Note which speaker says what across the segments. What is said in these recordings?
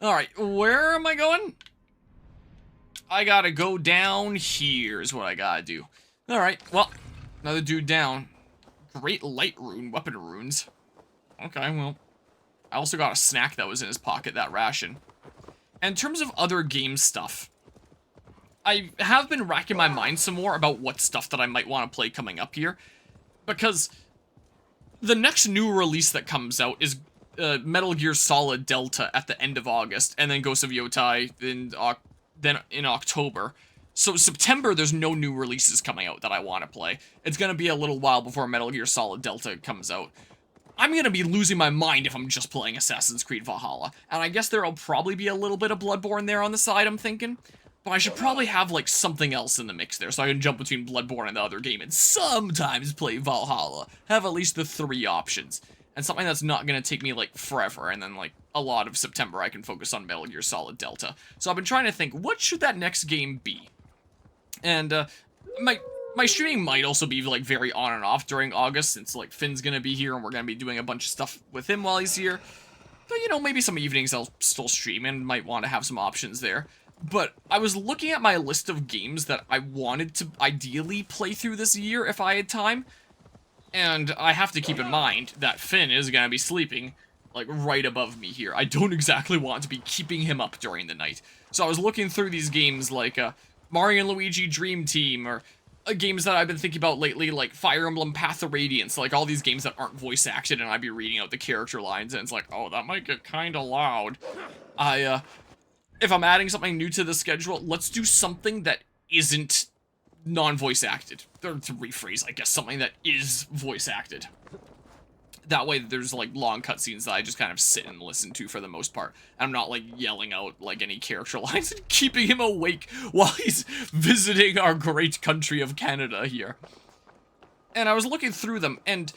Speaker 1: Alright, where am I going? I gotta go down here is what I gotta do. Alright, well, another dude down. Great light rune, weapon runes. Okay, well, I also got a snack that was in his pocket, that ration. And in terms of other game stuff, I have been racking my mind some more about what stuff that I might want to play coming up here. Because the next new release that comes out is Metal Gear Solid Delta at the end of August, and then Ghost of Yotai then in October. So September, there's no new releases coming out that I want to play. It's going to be a little while before Metal Gear Solid Delta comes out. I'm going to be losing my mind if I'm just playing Assassin's Creed Valhalla. And I guess there'll probably be a little bit of Bloodborne there on the side, I'm thinking. But I should probably have, like, something else in the mix there, so I can jump between Bloodborne and the other game and sometimes play Valhalla. Have at least the 3 options. And something that's not going to take me, like, forever, and then, like, a lot of September I can focus on Metal Gear Solid Delta. So I've been trying to think, what should that next game be? And, my streaming might also be, like, very on and off during August, since, like, Finn's gonna be here, and we're gonna be doing a bunch of stuff with him while he's here. But, you know, maybe some evenings I'll still stream, and might want to have some options there. But I was looking at my list of games that I wanted to ideally play through this year if I had time. And I have to keep in mind that Finn is gonna be sleeping, like, right above me here. I don't exactly want to be keeping him up during the night. So I was looking through these games like, Mario and Luigi Dream Team, or games that I've been thinking about lately, like Fire Emblem Path of Radiance, like all these games that aren't voice acted, and I'd be reading out the character lines, and it's like, oh, that might get kinda loud. If I'm adding something new to the schedule, let's do something that isn't non-voice acted. Or to rephrase, I guess, something that is voice acted. That way there's, like, long cutscenes that I just kind of sit and listen to for the most part. I'm not, like, yelling out, like, any character lines and keeping him awake while he's visiting our great country of Canada here. And I was looking through them, and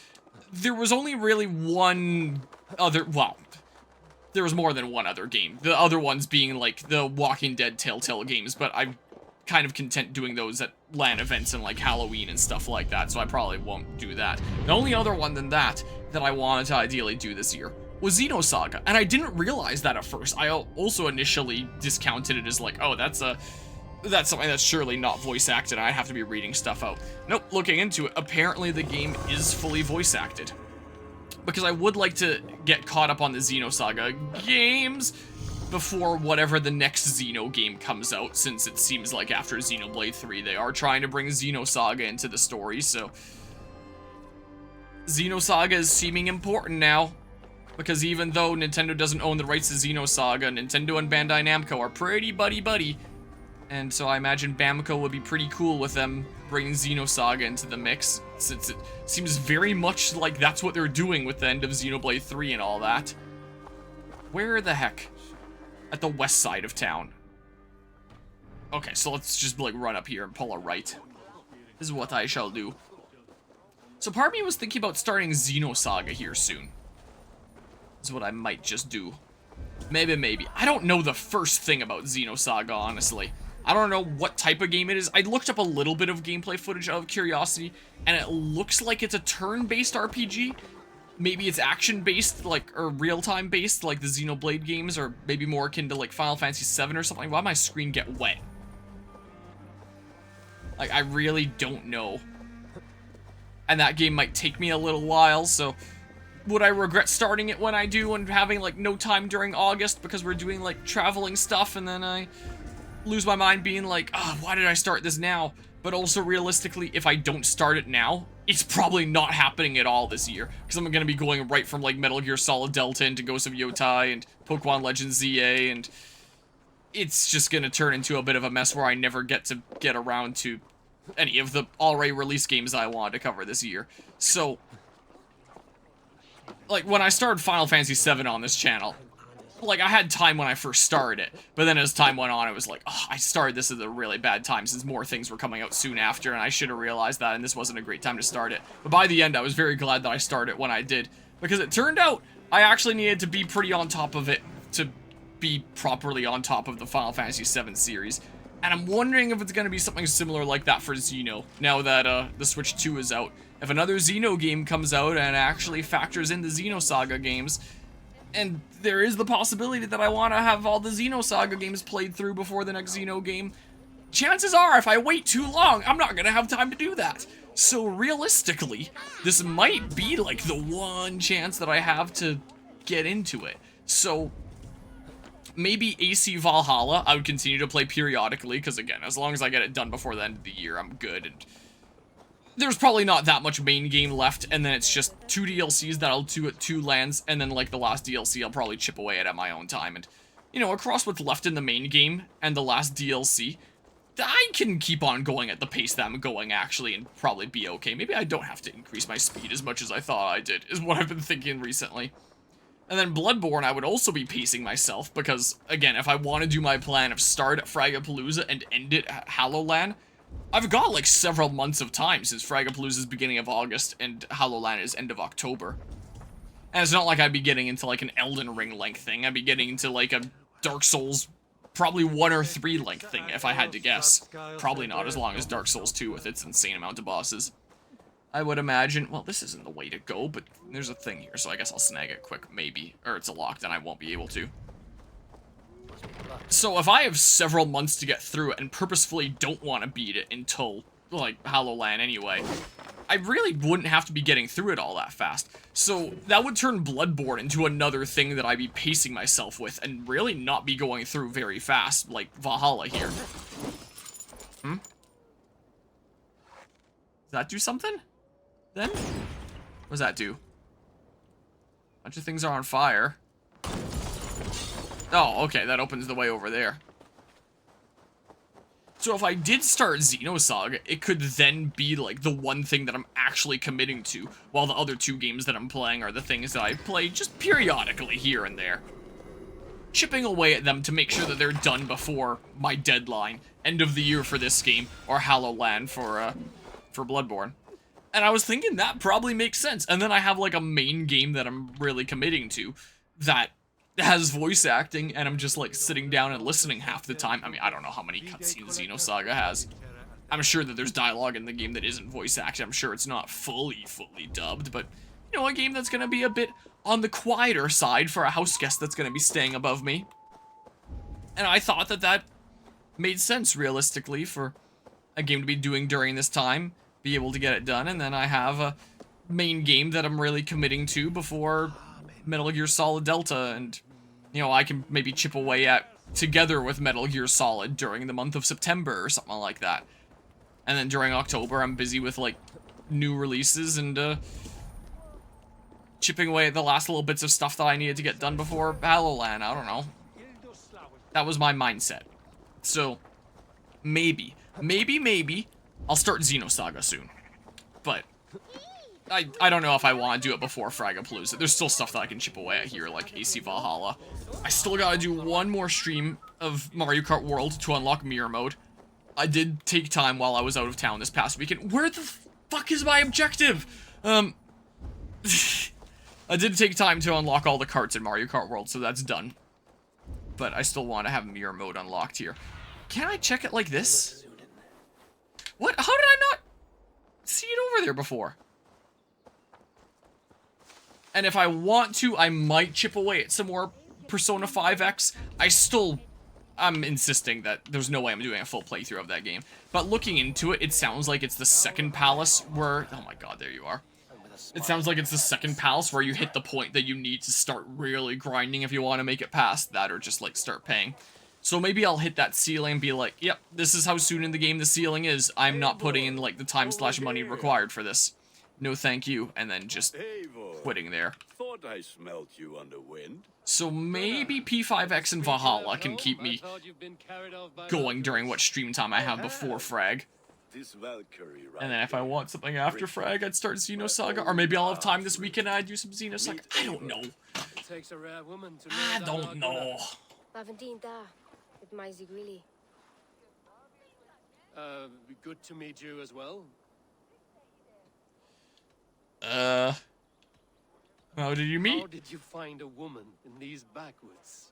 Speaker 1: there was only really one other, well, there was more than one other game. The other ones being, like, the Walking Dead Telltale games, but I'm kind of content doing those at LAN events and, like, Halloween and stuff like that, so I probably won't do that. The only other one than that I wanted to ideally do this year was Xenosaga, and I didn't realize that at first. I also initially discounted it as like, oh, that's something that's surely not voice acted, I have to be reading stuff out. Nope, looking into it, apparently the game is fully voice acted. Because I would like to get caught up on the Xenosaga games before whatever the next Xeno game comes out, since it seems like after Xenoblade 3 they are trying to bring Xenosaga into the story, so Xenosaga is seeming important now, because even though Nintendo doesn't own the rights to Xenosaga, Nintendo and Bandai Namco are pretty buddy-buddy, and so I imagine Bamco would be pretty cool with them bringing Xenosaga into the mix, since it seems very much like that's what they're doing with the end of Xenoblade 3 and all that. Where the heck? At the west side of town. Okay, so let's just, like, run up here and pull a right. This is what I shall do. So part of me was thinking about starting Xenosaga here soon. This is what I might just do. Maybe. I don't know the first thing about Xenosaga, honestly. I don't know what type of game it is. I looked up a little bit of gameplay footage out of curiosity, and it looks like it's a turn-based RPG. Maybe it's action-based, like, or real-time based, like the Xenoblade games, or maybe more akin to, like, Final Fantasy VII or something. Why did my screen get wet? Like, I really don't know. And that game might take me a little while, so would I regret starting it when I do and having, like, no time during August because we're doing, like, traveling stuff, and then I lose my mind being like, oh, why did I start this now? But also, realistically, if I don't start it now, it's probably not happening at all this year, because I'm going to be going right from, like, Metal Gear Solid Delta into Ghost of Yotai and Pokemon Legends ZA, and it's just going to turn into a bit of a mess where I never get around to any of the already released games I wanted to cover this year. So, like, when I started Final Fantasy VII on this channel, like, I had time when I first started it, but then as time went on, it was like, oh, I started this at a really bad time since more things were coming out soon after, and I should have realized that, and this wasn't a great time to start it. But by the end, I was very glad that I started it when I did, because it turned out I actually needed to be pretty on top of it to be properly on top of the Final Fantasy VII series. And I'm wondering if it's going to be something similar like that for Xeno, now that the Switch 2 is out. If another Xeno game comes out and actually factors in the Xenosaga games, And there is the possibility that I want to have all the Xenosaga games played through before the next Xeno game. Chances are, if I wait too long, I'm not gonna have time to do that. So realistically, this might be like the one chance that I have to get into it. So maybe AC Valhalla I would continue to play periodically, because again, as long as I get it done before the end of the year, I'm good. And there's probably not that much main game left, and then it's just 2 DLCs that I'll do at 2 lands, and then like the last DLC I'll probably chip away at my own time. And you know, across what's left in the main game and the last DLC, I can keep on going at the pace that I'm going, actually, and probably be okay. Maybe I don't have to increase my speed as much as I thought I did, is what I've been thinking recently. And then Bloodborne, I would also be pacing myself, because, again, if I want to do my plan of start at Fragapalooza and end it at Hallowland, I've got, like, several months of time, since Fragapalooza's beginning of August and Hallowland is end of October. And it's not like I'd be getting into, like, an Elden Ring length thing. I'd be getting into, like, a Dark Souls probably 1 or 3 length thing, if I had to guess. Probably not as long as Dark Souls 2 with its insane amount of bosses. I would imagine, well, this isn't the way to go, but there's a thing here, so I guess I'll snag it quick, maybe. Or it's locked and I won't be able to. So if I have several months to get through it and purposefully don't want to beat it until, like, Hallowland anyway, I really wouldn't have to be getting through it all that fast. So that would turn Bloodborne into another thing that I'd be pacing myself with and really not be going through very fast, like Valhalla here. Does that do something? Then? What does that do? Bunch of things are on fire. Oh, okay, that opens the way over there. So if I did start Xenosaga, it could then be like the one thing that I'm actually committing to, while the other 2 games that I'm playing are the things that I play just periodically here and there. Chipping away at them to make sure that they're done before my deadline, end of the year for this game, or Hallowland for Bloodborne. And I was thinking that probably makes sense, and then I have like a main game that I'm really committing to, that has voice acting, and I'm just like sitting down and listening half the time. I mean, I don't know how many cutscenes Xenosaga has. I'm sure that there's dialogue in the game that isn't voice acted. I'm sure it's not fully dubbed, but you know, a game that's gonna be a bit on the quieter side for a house guest that's gonna be staying above me. And I thought that that made sense realistically for a game to be doing during this time, be able to get it done, and then I have a main game that I'm really committing to before Metal Gear Solid Delta, and you know, I can maybe chip away at together with Metal Gear Solid during the month of September or something like that. And then during October, I'm busy with like new releases and chipping away at the last little bits of stuff that I needed to get done before Hallowland. I don't know. That was my mindset. So maybe I'll start Xenosaga soon. But I don't know if I want to do it before Fragapalooza. There's still stuff that I can chip away at here, like AC Valhalla. I still gotta do one more stream of Mario Kart World to unlock Mirror Mode. I did take time while I was out of town this past weekend. Where the fuck is my objective? I did take time to unlock all the carts in Mario Kart World, so that's done. But I still want to have Mirror Mode unlocked here. Can I check it like this? What? How did I not see it over there before? And if I want to, I might chip away at some more Persona 5X. I'm insisting that there's no way I'm doing a full playthrough of that game. But looking into it, it sounds like it's the second palace where... Oh my god, there you are. It sounds like it's the second palace where you hit the point that you need to start really grinding if you want to make it past that, or just, like, start paying. So maybe I'll hit that ceiling and be like, yep, this is how soon in the game the ceiling is. I'm not putting in, like, the time/money required for this. No thank you, and then just quitting there.
Speaker 2: Thought I smelt you on the wind.
Speaker 1: So maybe P5X and Valhalla can keep me going during what stream time I have before Frag. And then if I want something after Frag, I'd start Xenosaga, or maybe I'll have time this weekend and I'd do some Xenosaga. I don't know. I don't know.
Speaker 3: Good to meet you as well.
Speaker 1: How did you meet?
Speaker 3: How did you find a woman in these backwoods?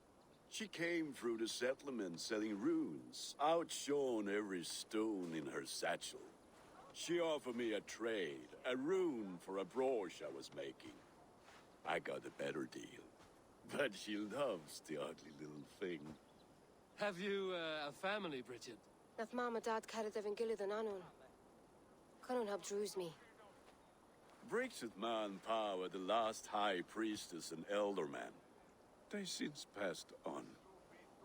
Speaker 2: She came through the settlement selling runes, outshone every stone in her satchel. She offered me a trade, a rune for a brooch I was making. I got a better deal. But she loves the ugly little thing.
Speaker 3: Have you a family, Bridget?
Speaker 4: Naf Mama Dad carried Evan Gillid and Anon. Cannon help Druids me.
Speaker 2: Bridget Man Power, the last high priestess and elderman. They since passed on.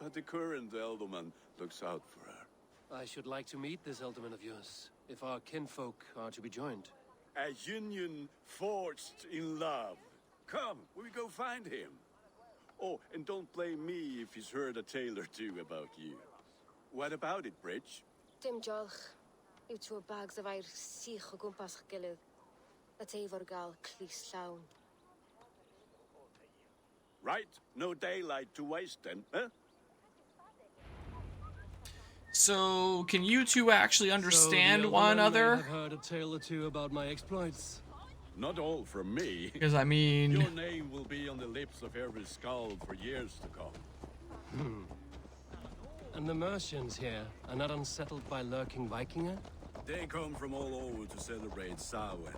Speaker 2: But the current elderman looks out for her.
Speaker 3: I should like to meet this alderman of yours, if our kinfolk are to be joined.
Speaker 2: A union forged in love. Come, we go find him. Oh, and don't blame me if he's heard a tale or two about you. What about it, Bridge?
Speaker 4: Dim Jolch. You two bags of air sich o gwmpas Gillid. A teifr gal clis llawn.
Speaker 2: Right, no daylight to waste then, huh?
Speaker 1: So, can you two actually understand
Speaker 3: So the
Speaker 1: one
Speaker 3: alderman may
Speaker 1: another?
Speaker 3: have heard a tale or two about my exploits.
Speaker 2: Not all from me.
Speaker 1: Because, I mean...
Speaker 2: Your name will be on the lips of every skull for years to come.
Speaker 3: And the Mercians here are not unsettled by lurking Vikinger?
Speaker 2: They come from all over to celebrate Samhain.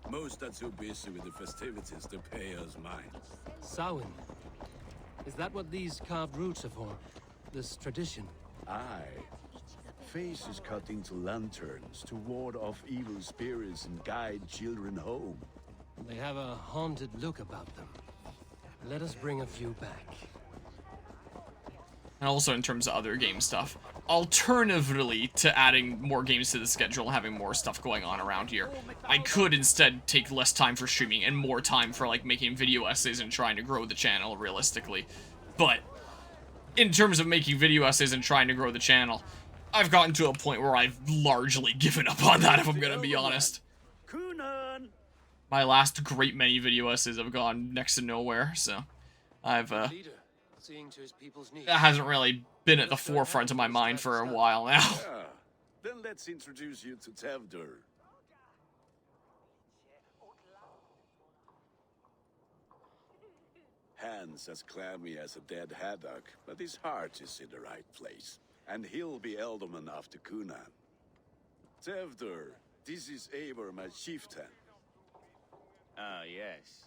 Speaker 2: Most are too busy with the festivities to pay us mind.
Speaker 3: Samhain? Is that what these carved roots are for? This tradition?
Speaker 2: Aye. Faces cut into lanterns to ward off evil spirits and guide children home.
Speaker 3: They have a haunted look about them. Let us bring a few back.
Speaker 1: And also in terms of other game stuff. Alternatively to adding more games to the schedule, having more stuff going on around here, I could instead take less time for streaming and more time for, like, making video essays and trying to grow the channel, realistically. But, in terms of making video essays and trying to grow the channel, I've gotten to a point where I've largely given up on that, if I'm gonna be honest.
Speaker 2: Kunan!
Speaker 1: My last great many video essays have gone next to nowhere, so I've,
Speaker 3: Leader, seeing to his people's needs.
Speaker 1: that hasn't really been at the forefront of my mind for a while now.
Speaker 2: Yeah. Then let's introduce you to Tevdur. Hands as clammy as a dead haddock, but his heart is in the right place. And he'll be Elderman after Kunan. Tevdur, this is Eivor, my chieftain.
Speaker 5: Ah, yes.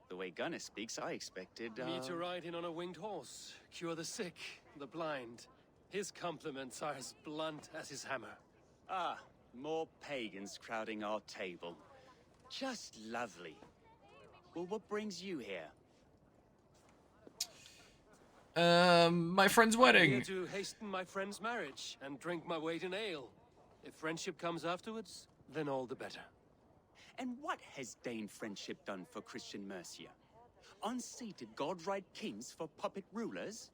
Speaker 5: The way Gunnar speaks, I expected,
Speaker 3: Me to ride in on a winged horse, cure the sick, the blind. His compliments are as blunt as his hammer.
Speaker 5: Ah, more pagans crowding our table. Just lovely. Well, what brings you here?
Speaker 1: My friend's
Speaker 3: I'm
Speaker 1: wedding.
Speaker 3: here to hasten my friend's marriage and drink my weight in ale. If friendship comes afterwards, then all the better.
Speaker 5: And what has Dane friendship done for Christian Mercia? Unseated godright kings for puppet rulers?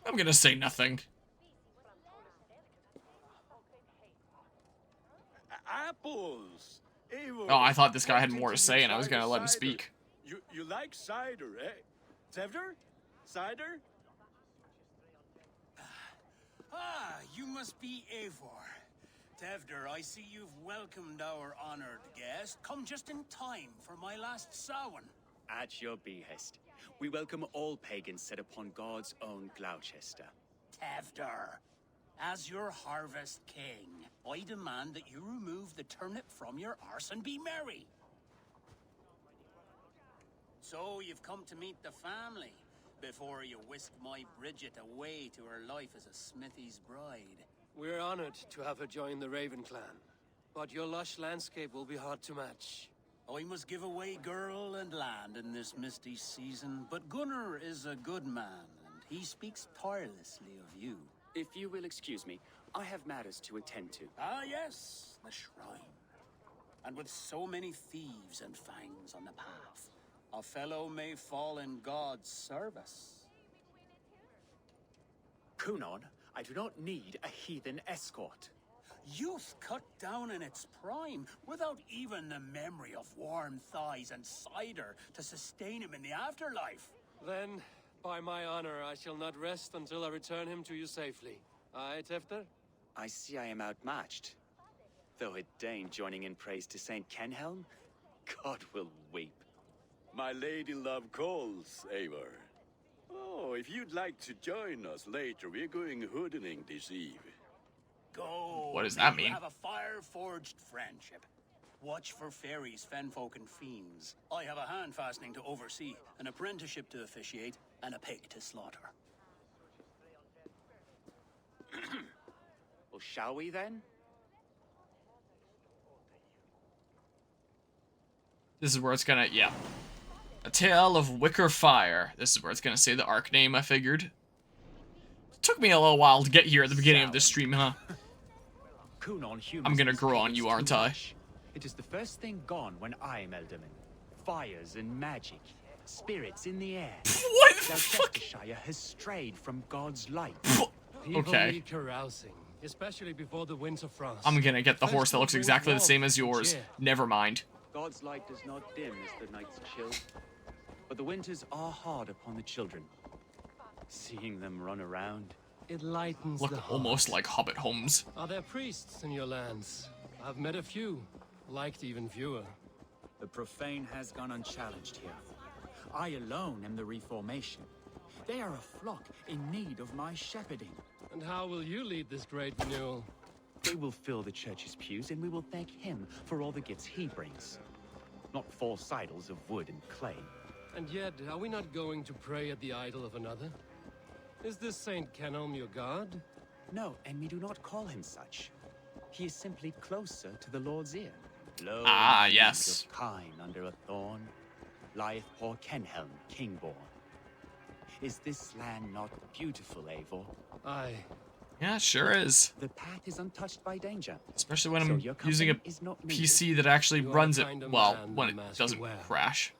Speaker 1: I'm gonna say nothing.
Speaker 2: Apples! Eivor,
Speaker 1: Oh, I thought this guy had
Speaker 2: wanted
Speaker 1: more to
Speaker 2: to
Speaker 1: say,
Speaker 2: use
Speaker 1: and I was gonna let him
Speaker 2: cider.
Speaker 1: speak.
Speaker 2: You like cider, eh? Tevdur? Cider?
Speaker 6: Ah, you must be Eivor. Tevdur, I see you've welcomed our honored guest. Come just in time for my last Samhain.
Speaker 5: At your behest. We welcome all pagans set upon God's own Gloucester.
Speaker 6: Tevdur, as your harvest king, I demand that you remove the turnip from your arse and be merry. So you've come to meet the family before you whisk my Bridget away to her life as a smithy's bride.
Speaker 3: We're honored to have her join the Raven clan, but your lush landscape will be hard to match.
Speaker 6: I must give away girl and land in this misty season, but Gunnar is a good man, and he speaks tirelessly of you.
Speaker 5: If you will excuse me, I have matters to attend to.
Speaker 6: Ah, yes, the shrine. And with so many thieves and fangs on the path, a fellow may fall in God's service.
Speaker 5: Kunon, I do not need a heathen escort.
Speaker 6: Youth cut down in its prime, without even the memory of warm thighs and cider to sustain him in the afterlife.
Speaker 3: Then, by my honor, I shall not rest until I return him to you safely. Aye, Tefter?
Speaker 5: I see I am outmatched. Though a Dane joining in praise to Saint Kenhelm, God will weep.
Speaker 2: My lady love calls, Eivor. Oh, if you'd like to join us later, we're going hoodening this eve.
Speaker 6: Go.
Speaker 1: What does that
Speaker 6: may
Speaker 1: mean?
Speaker 6: you have a fire-forged friendship. Watch for fairies, fenfolk, and fiends. I have a hand fastening to oversee, an apprenticeship to officiate, and a pig to slaughter.
Speaker 5: Well, shall we then?
Speaker 1: This is where it's gonna, yeah. A Tale of Wicker-Fire. This is where it's gonna say the arc name, I figured. It took me a little while to get here at the beginning of this stream, huh? I'm gonna grow on you, aren't I?
Speaker 5: It is the first thing gone when I am Elderman. Fires and magic. Spirits in the air.
Speaker 1: What the fuck?
Speaker 5: Shire has strayed from God's light.
Speaker 3: People
Speaker 1: Okay.
Speaker 3: need carousing, especially before the winter frost.
Speaker 1: I'm gonna get the horse that looks exactly the same as yours. Never mind.
Speaker 5: God's light does not dim as the nights chill, but the winters are hard upon the children. Seeing them run around.
Speaker 3: It lightens the
Speaker 1: Look
Speaker 3: heart.
Speaker 1: almost like Hobbit homes.
Speaker 3: Are there priests in your lands? I've met a few, liked even fewer.
Speaker 7: The profane has gone unchallenged here. I alone am the reformation. They are a flock in need of my shepherding.
Speaker 3: And how will you lead this great renewal?
Speaker 5: They will fill the church's pews, and we will thank him for all the gifts he brings. Not false idols of wood and clay.
Speaker 3: And yet, are we not going to pray at the idol of another? Is this Saint Kenelm your god?
Speaker 5: No, and we do not call him such. He is simply closer to the Lord's ear. Lo,
Speaker 1: Ah,
Speaker 5: in the
Speaker 1: yes.
Speaker 5: need of kine under a thorn, lieth poor Kenhelm, kingborn. Is this land not beautiful, Eivor?
Speaker 3: Aye.
Speaker 1: Yeah, it sure is.
Speaker 5: The path is untouched by danger.
Speaker 1: Especially when
Speaker 5: So
Speaker 1: I'm
Speaker 5: your
Speaker 1: using a
Speaker 5: company is not needed.
Speaker 1: PC that actually
Speaker 3: You are
Speaker 1: runs
Speaker 3: a
Speaker 1: it,
Speaker 3: kinder
Speaker 1: well,
Speaker 3: man
Speaker 1: when
Speaker 3: than
Speaker 1: it
Speaker 3: Master
Speaker 1: doesn't
Speaker 3: Ware.
Speaker 1: crash.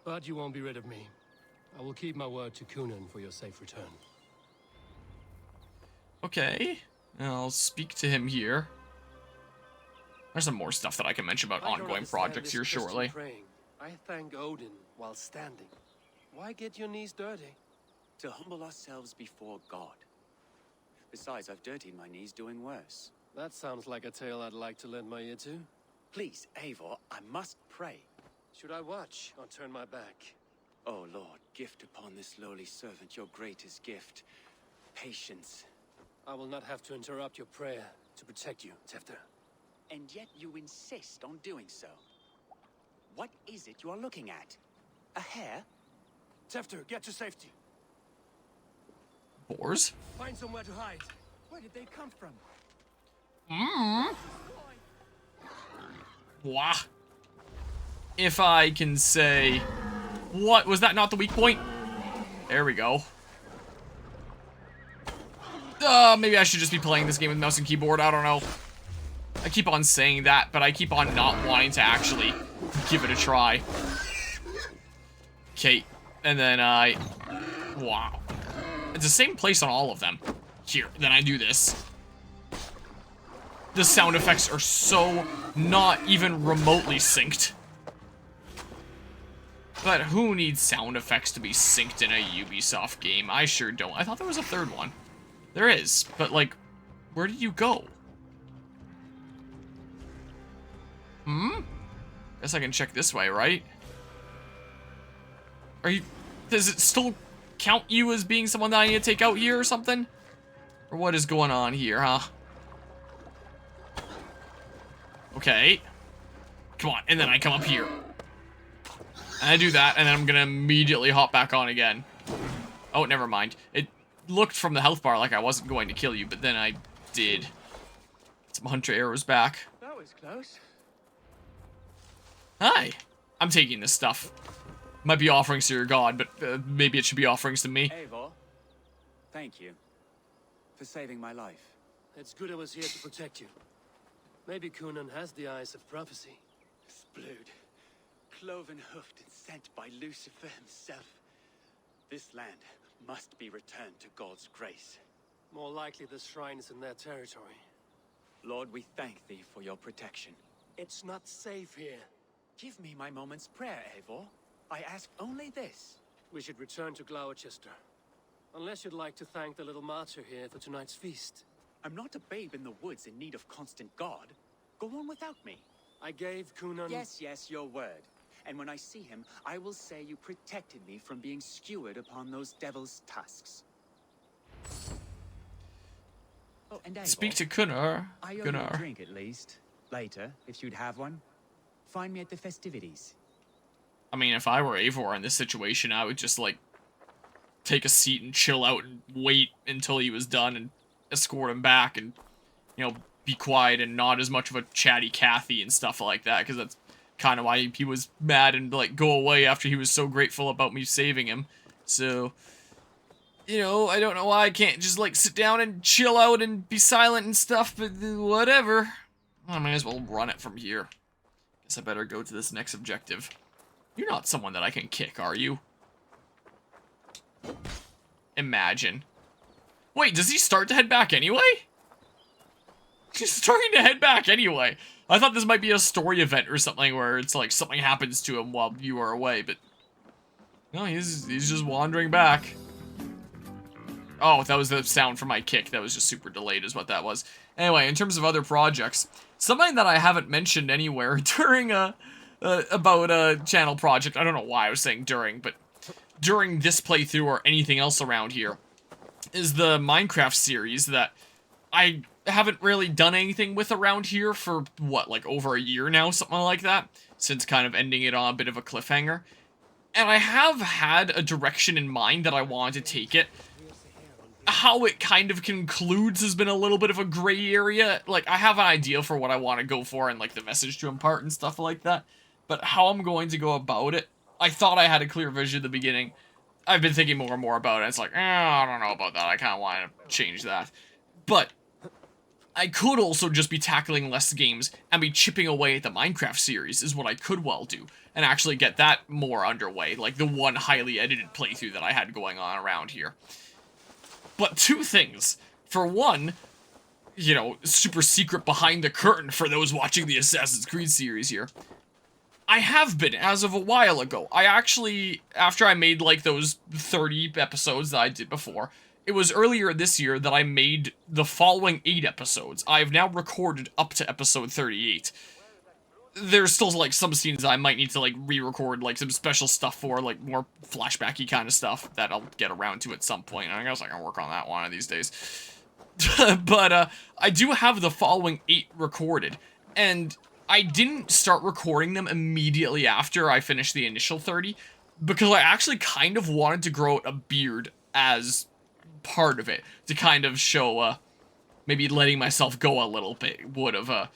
Speaker 3: But you won't be rid of me. I will keep my word to Kunan for your safe return.
Speaker 1: Okay, I'll speak to him here. There's some more stuff that I can mention about
Speaker 3: I don't
Speaker 1: ongoing
Speaker 3: understand
Speaker 1: projects
Speaker 3: this
Speaker 1: here
Speaker 3: Christian
Speaker 1: shortly.
Speaker 3: praying. I thank Odin while standing. Why get your knees dirty?
Speaker 5: To humble ourselves before God. Besides, I've dirtied my knees doing worse.
Speaker 3: That sounds like a tale I'd like to lend my ear to.
Speaker 5: Please, Eivor, I must pray.
Speaker 3: Should I watch or turn my back?
Speaker 5: Oh Lord, gift upon this lowly servant your greatest gift. Patience.
Speaker 3: I will not have to interrupt your prayer to protect you, Tefter.
Speaker 5: And yet you insist on doing so. What is it you are looking at? A hare?
Speaker 3: Tefter, get to safety.
Speaker 1: Boars?
Speaker 3: Find somewhere to hide.
Speaker 7: Where did they come from?
Speaker 1: Wah. If I can say... What? Was that not the weak point? There we go. Maybe I should just be playing this game with mouse and keyboard. I don't know. I keep on saying that, but I keep on not wanting to actually give it a try. Okay. And then wow. It's the same place on all of them. Here, then I do this. The sound effects are so not even remotely synced. But who needs sound effects to be synced in a Ubisoft game? I sure don't. I thought there was a third one. There is, but like, where did you go? Guess I can check this way, right? Are you... Does it still count you as being someone that I need to take out here or something? Or what is going on here, huh? Okay. Come on, and then I come up here. And I do that, and then I'm gonna immediately hop back on again. Oh, never mind. It looked from the health bar like I wasn't going to kill you, but then I did. Some hunter arrows back.
Speaker 7: That was close.
Speaker 1: Hi. I'm taking this stuff. Might be offerings to your god, but maybe it should be offerings to me.
Speaker 5: Eivor, thank you for saving my life.
Speaker 3: It's good I was here to protect you. Maybe Kunan has the eyes of prophecy.
Speaker 5: Splood, cloven-hoofed and sent by Lucifer himself. This land must be returned to God's grace.
Speaker 3: More likely the shrine is in their territory.
Speaker 5: Lord, we thank thee for your protection.
Speaker 3: It's not safe here.
Speaker 5: Give me my moment's prayer, Eivor. I ask only this.
Speaker 3: We should return to Gloucester. Unless you'd like to thank the little martyr here for tonight's feast.
Speaker 5: I'm not a babe in the woods in need of constant guard. Go on without me.
Speaker 3: I gave Kunan...
Speaker 5: Yes, your word. And when I see him, I will say you protected me from being skewered upon those devil's tusks. Oh, and Eivor,
Speaker 1: Speak to Gunnar.
Speaker 5: I owe you a
Speaker 1: Gunnar.
Speaker 5: drink at least. Later, if you'd have one.
Speaker 7: Find me at the festivities.
Speaker 1: I mean, if I were Eivor in this situation, I would just, like, take a seat and chill out and wait until he was done and escort him back and, you know, be quiet and not as much of a chatty Cathy and stuff like that, because that's kind of why he was mad and, like, go away after he was so grateful about me saving him. So, you know, I don't know why I can't just, like, sit down and chill out and be silent and stuff, but whatever. I might as well run it from here. Guess I better go to this next objective. You're not someone that I can kick, are you? Imagine. Wait, does he start to head back anyway? He's starting to head back anyway. I thought this might be a story event or something where it's like something happens to him while you are away, but no, he's just wandering back. Oh, that was the sound from my kick. That was just super delayed is what that was. Anyway, in terms of other projects, something that I haven't mentioned anywhere during about a channel project. I don't know why I was saying during, but during this playthrough or anything else around here is the Minecraft series that I haven't really done anything with around here for, what, like over a year now, something like that, since kind of ending it on a bit of a cliffhanger. And I have had a direction in mind that I want to take it. How it kind of concludes has been a little bit of a gray area. Like, I have an idea for what I want to go for and, like, the message to impart and stuff like that. But how I'm going to go about it, I thought I had a clear vision at the beginning. I've been thinking more and more about it. It's like, I don't know about that. I kind of want to change that. But I could also just be tackling less games and be chipping away at the Minecraft series is what I could well do. And actually get that more underway. Like the one highly edited playthrough that I had going on around here. But two things. For one, you know, super secret behind the curtain for those watching the Assassin's Creed series here. I have been, as of a while ago. I actually, after I made, like, those 30 episodes that I did before, it was earlier this year that I made the following 8 episodes. I've now recorded up to episode 38. There's still, like, some scenes that I might need to, like, re-record, like, some special stuff for, like, more flashbacky kind of stuff that I'll get around to at some point. And I guess I can work on that one of these days. But, I do have the following 8 recorded. And I didn't start recording them immediately after I finished the initial 30, because I actually kind of wanted to grow out a beard as part of it, to kind of show, maybe letting myself go a little bit would have,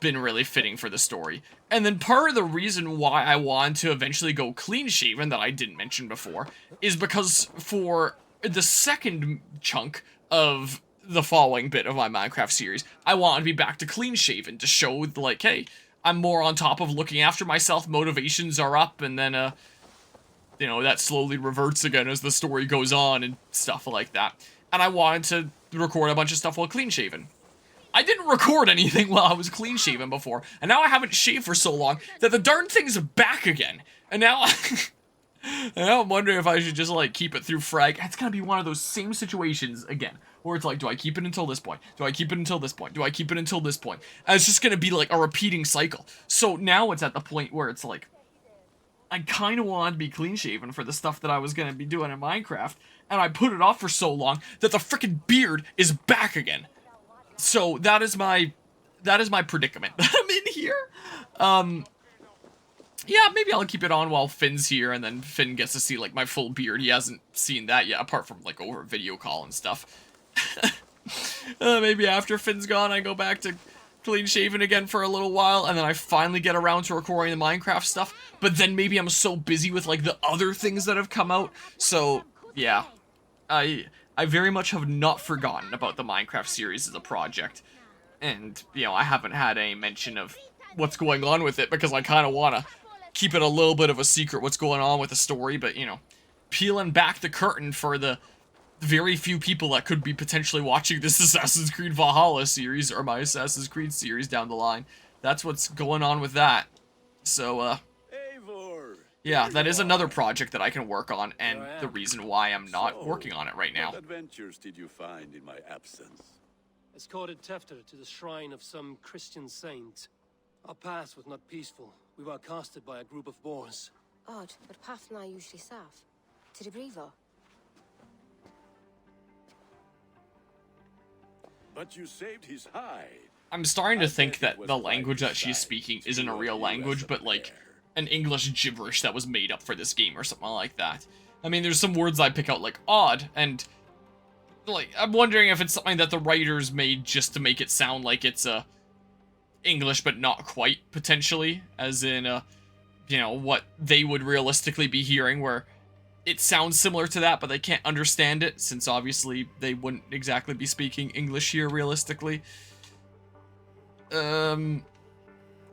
Speaker 1: been really fitting for the story. And then part of the reason why I wanted to eventually go clean-shaven, that I didn't mention before, is because for the second chunk of the following bit of my Minecraft series, I want to be back to clean-shaven, to show, like, hey, I'm more on top of looking after myself, motivations are up, and then, you know, that slowly reverts again as the story goes on and stuff like that. And I wanted to record a bunch of stuff while clean-shaven. I didn't record anything while I was clean-shaven before, and now I haven't shaved for so long that the darn thing's back again. And now I'm wondering if I should just, like, keep it through frag. It's gonna be one of those same situations again, where it's like, do I keep it until this point? Do I keep it until this point? Do I keep it until this point? And it's just gonna be, like, a repeating cycle. So now it's at the point where it's like, I kind of wanted to be clean-shaven for the stuff that I was gonna be doing in Minecraft, and I put it off for so long that the frickin' beard is back again. So that is my predicament that I'm in here. Yeah, maybe I'll keep it on while Finn's here, and then Finn gets to see, like, my full beard. He hasn't seen that yet, apart from, like, over video call and stuff. Maybe after Finn's gone, I go back to clean-shaven again for a little while, and then I finally get around to recording the Minecraft stuff. But then maybe I'm so busy with, like, the other things that have come out. So, yeah. I very much have not forgotten about the Minecraft series as a project. And, you know, I haven't had any mention of what's going on with it, because I kind of want to keep it a little bit of a secret what's going on with the story, but, you know, peeling back the curtain for the very few people that could be potentially watching this Assassin's Creed Valhalla series, or my Assassin's Creed series down the line. That's what's going on with that. So,
Speaker 2: Eivor,
Speaker 3: Yeah,
Speaker 2: here
Speaker 3: that
Speaker 2: you
Speaker 3: is
Speaker 2: are.
Speaker 3: another project that I can work on, and
Speaker 5: Here I
Speaker 3: the
Speaker 5: am.
Speaker 3: reason why I'm not
Speaker 2: So,
Speaker 3: working on it right now.
Speaker 2: What adventures did you find in my absence?
Speaker 3: Escorted Tefter to the shrine of some Christian saint. Our path was not peaceful. We were accosted by a group of boars.
Speaker 4: Odd, but Pathfinder usually safe. To the Brevo.
Speaker 2: But you saved his hide.
Speaker 1: I'm starting to think that the language that she's speaking isn't a real language, but like an English gibberish that was made up for this game or something like that. I mean, there's some words I pick out like odd, and like I'm wondering if it's something that the writers made just to make it sound like it's English, but not quite, potentially, as in you know, what they would realistically be hearing, where it sounds similar to that, but they can't understand it, since obviously they wouldn't exactly be speaking English here realistically.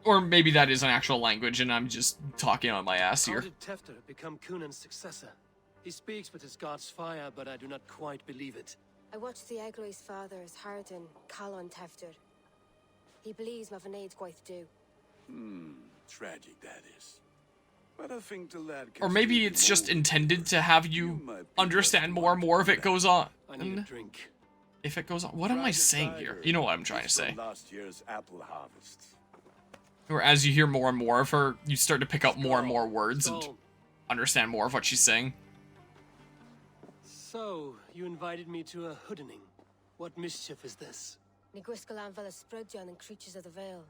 Speaker 1: Or maybe that is an actual language and I'm just talking on my ass
Speaker 3: How
Speaker 1: here.
Speaker 3: did Tefter become Cunan's successor? He speaks with his god's fire, but I do not quite believe it.
Speaker 4: I watched the Egloi's father's Harden, Calon Tefter. He believes Mavanaid's quite do.
Speaker 2: Tragic that is. But I think the lad can
Speaker 1: Or maybe
Speaker 2: speak
Speaker 1: it's just
Speaker 2: more.
Speaker 1: intended to have you understand more and more if it goes on.
Speaker 3: I need a drink.
Speaker 1: If it goes on. What am I saying here? You know what I'm trying to
Speaker 2: It's
Speaker 1: say.
Speaker 2: from last year's apple harvest.
Speaker 1: Or as you hear more and more of her, you start to pick up more and more words and
Speaker 3: So,
Speaker 1: understand more of what she's saying.
Speaker 3: so you invited me to a hoodening. What mischief is this?
Speaker 4: Niguiscalan Vela Sprudjan and Creatures of the Vale.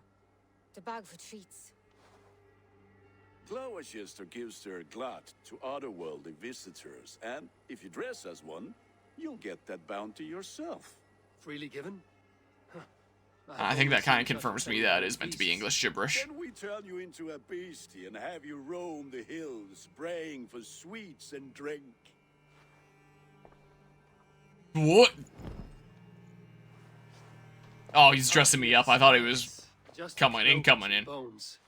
Speaker 4: The bag for treats.
Speaker 2: Glowachester gives their glut to otherworldly visitors, and if you dress as one, you'll get that bounty yourself.
Speaker 3: Freely given? Huh.
Speaker 1: I think that kind of confirms to me that it is meant to be English gibberish.
Speaker 2: Then we turn you into a beastie and have you roam the hills, praying for sweets and drink.
Speaker 1: What? Oh, he's dressing me up. I thought he was
Speaker 3: Just
Speaker 1: coming in,
Speaker 3: cloak
Speaker 1: coming
Speaker 3: and
Speaker 1: in.
Speaker 3: Bones.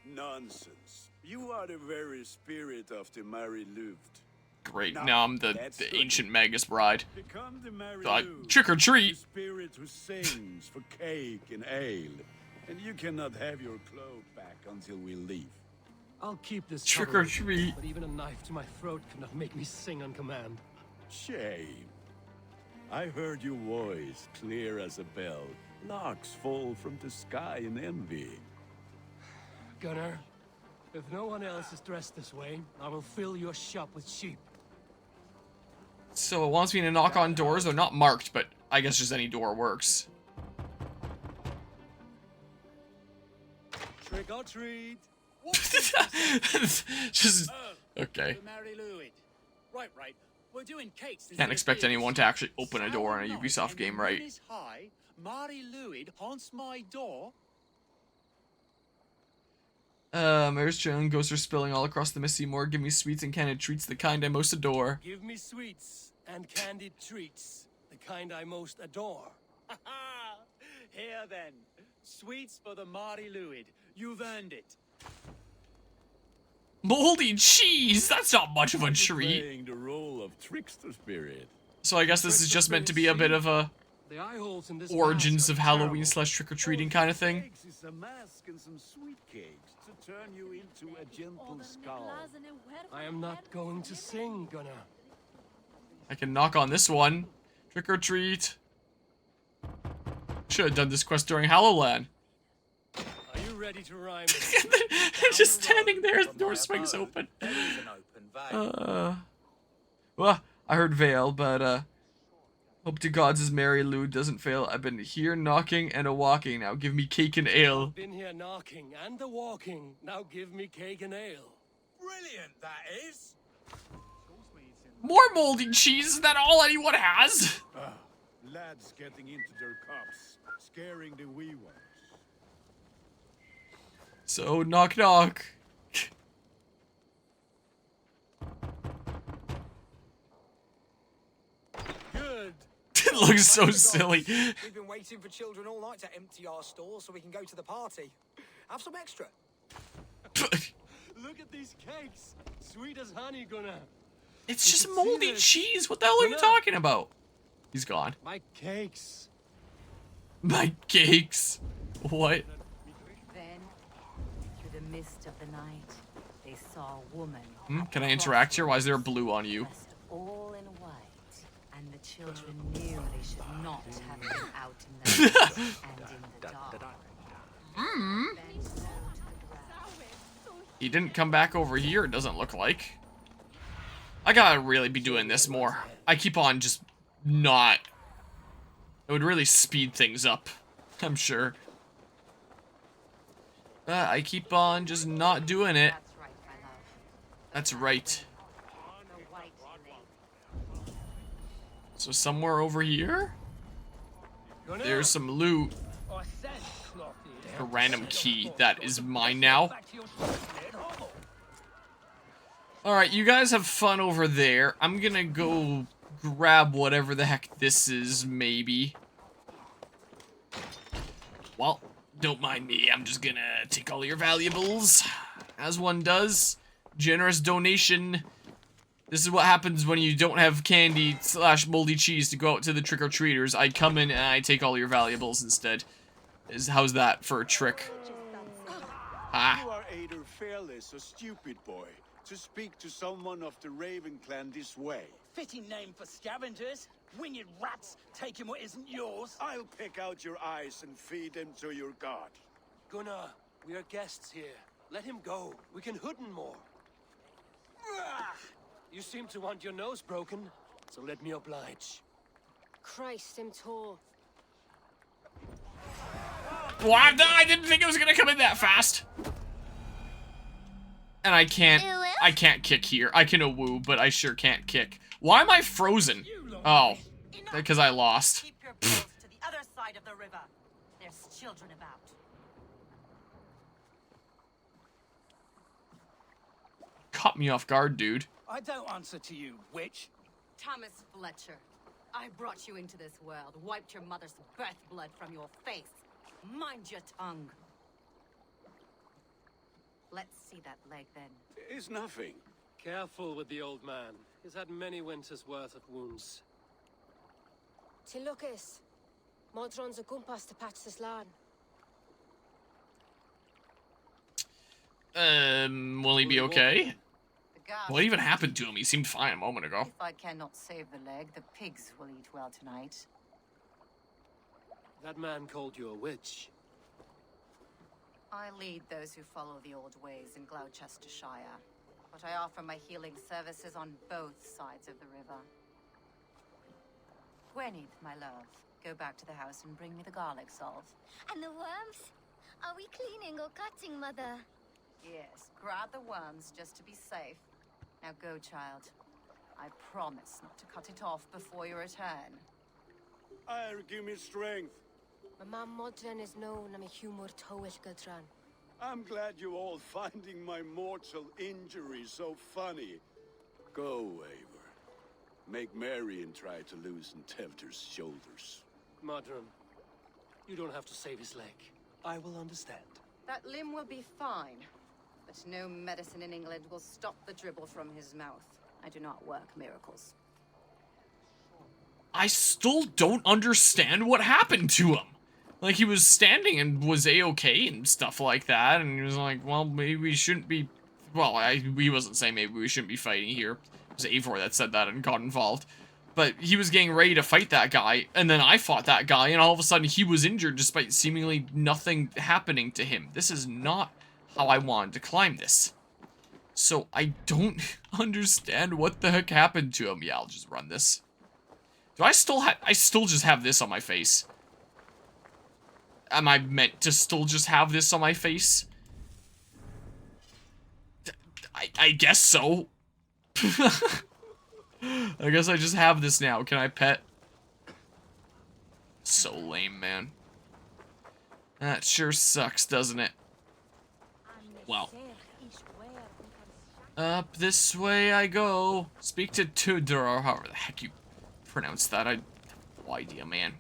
Speaker 2: Nonsense. You are the very spirit of the Mary Louved.
Speaker 1: great. Now I'm the ancient Magus bride.
Speaker 2: Become the Mary
Speaker 1: Thought,
Speaker 2: Louved,
Speaker 1: trick or
Speaker 2: the
Speaker 1: treat.
Speaker 2: spirit who sings for cake and ale. And you cannot have your cloak back until we leave.
Speaker 3: I'll keep this
Speaker 1: Trick or
Speaker 3: covering,
Speaker 1: treat.
Speaker 3: but even a knife to my throat cannot make me sing on command.
Speaker 2: Shame. I heard your voice clear as a bell. Larks fall from the sky in envy.
Speaker 3: Gunnar, if no one else is dressed this way, I will fill your shop with sheep.
Speaker 1: So it wants me to knock on doors. They're not marked, but I guess just any door works.
Speaker 3: Trick or treat.
Speaker 1: Just okay.
Speaker 6: To Mary Louid. Right. We're doing cakes.
Speaker 1: Can't expect anyone to actually open a door in a Ubisoft game, right?
Speaker 6: High, Mary Louid haunts my door.
Speaker 1: Mary's chilling, ghosts are spilling all across the misty moor. Give me sweets and candied treats, the kind I most adore.
Speaker 3: Give me sweets and candied treats, the kind I most adore.
Speaker 6: Here then, sweets for the Mary Louid. You've earned it.
Speaker 1: Moldy cheese! That's not much of a treat.
Speaker 2: Playing the role of trickster spirit.
Speaker 1: So I guess this is just meant to be a bit of a
Speaker 3: The eye holes in this
Speaker 1: origins
Speaker 3: mask
Speaker 1: of
Speaker 3: are
Speaker 1: Halloween
Speaker 3: terrible.
Speaker 1: slash trick-or-treating kind of thing.
Speaker 2: Cakes is a mask and some sweet cakes to turn you into a gentle skull.
Speaker 3: I am not going to sing, Gunnar.
Speaker 1: I can knock on this one. Trick or treat. Should have done this quest during Hallowland.
Speaker 3: Are you ready to rhyme?
Speaker 1: Just standing there as the door swings open.
Speaker 6: There is an open veil.
Speaker 1: Well, I heard Vale, but hope to gods as Mary Lou doesn't fail. I've been here knocking and a walking. Now give me cake and ale.
Speaker 3: Been here knocking and a walking. Now give me cake and ale.
Speaker 6: Brilliant, that is.
Speaker 1: More moldy cheese? Is that all anyone has?
Speaker 2: Lads getting into their cups, scaring the wee ones.
Speaker 1: So, knock knock.
Speaker 3: Good.
Speaker 1: It looks so silly.
Speaker 8: We've been waiting for children all night to empty our stores so we can go to the party. Have some extra.
Speaker 3: Look at these cakes. Sweet as honey, Gunnar.
Speaker 1: It's just
Speaker 3: can see
Speaker 1: moldy
Speaker 3: this.
Speaker 1: cheese. What the hell are you talking about? He's gone.
Speaker 3: My cakes.
Speaker 1: My cakes. What?
Speaker 9: Then, through the mist of the night, they saw a woman.
Speaker 1: Can I interact here? Why is there a blue on you?
Speaker 9: Dressed all in white, and the children knew they should not have been out in the night and in the dark.
Speaker 1: He didn't come back over here, it doesn't look like. I gotta really be doing this more. I keep on just not. It would really speed things up I'm sure. But I keep on just not doing it.
Speaker 9: That's right, my love.
Speaker 1: That's right.
Speaker 9: The white lady.
Speaker 1: So somewhere over here, there's some loot. A random key that is mine now. Alright, you guys have fun over there. I'm gonna go grab whatever the heck this is, maybe. Well, don't mind me. I'm just gonna take all your valuables. As one does. Generous donation. This is what happens when you don't have candy / moldy cheese to go out to the trick-or-treaters. I come in and I take all your valuables instead. How's that for a trick? Ah.
Speaker 2: You are either fearless or stupid, boy, to speak to someone of the Raven clan this way.
Speaker 6: Fitting name for scavengers. Winged rats taking what isn't yours.
Speaker 2: I'll pick out your eyes and feed them to your god.
Speaker 3: Gunnar, we are guests here. Let him go. We can hood him more. You seem to want your nose broken, so let me oblige.
Speaker 4: Christ, him tall.
Speaker 1: What? I didn't think it was gonna come in that fast. And I can't kick here. I can woo, but I sure can't kick. Why am I frozen? Oh, because I lost.
Speaker 9: Keep your bills to the other side of the river. There's children about.
Speaker 1: Caught me off guard, dude.
Speaker 6: I don't answer to you, witch.
Speaker 9: Thomas Fletcher, I brought you into this world, wiped your mother's birth blood from your face. Mind your tongue. Let's see that leg then.
Speaker 2: It's nothing.
Speaker 3: Careful with the old man. He's had many winters' worth of wounds.
Speaker 4: Till Lucas. Modron's a gumpas to patch this land.
Speaker 1: Will he be okay?
Speaker 9: The gas.
Speaker 1: What even happened to him? He seemed fine a moment ago.
Speaker 9: If I cannot save the leg, the pigs will eat well tonight.
Speaker 3: That man called you a witch.
Speaker 9: I lead those who follow the old ways in Gloucestershire, but I offer my healing services on both sides of the river. Gwyneth, my love, go back to the house and bring me the garlic salt.
Speaker 10: And the worms? Are we cleaning or cutting, Mother?
Speaker 9: Yes, grab the worms just to be safe. Now go, child. I promise not to cut it off before your return.
Speaker 2: Give me strength.
Speaker 4: My mam Modron is known am a humor towish gadran.
Speaker 2: I'm glad you're all finding my mortal injury so funny. Go, Eivor. Make merry and try to loosen Tevder's shoulders.
Speaker 3: Modron, you don't have to save his leg. I will understand.
Speaker 9: That limb will be fine, but no medicine in England will stop the dribble from his mouth. I do not work miracles.
Speaker 1: I still don't understand what happened to him. Like, he was standing and was A-okay and stuff like that, and he was like, well, maybe we shouldn't be... Well, he wasn't saying maybe we shouldn't be fighting here. It was Eivor that said that and got involved. But he was getting ready to fight that guy, and then I fought that guy, and all of a sudden he was injured despite seemingly nothing happening to him. This is not how I wanted to climb this. So I don't understand what the heck happened to him. Yeah, I'll just run this. Do I still just have this on my face? Am I meant to still just have this on my face? I guess so. I guess I just have this now. Can I pet? So lame, man. That sure sucks, doesn't it? Well. Up this way I go. Speak to Tudor, or however the heck you pronounce that. I have no idea, man.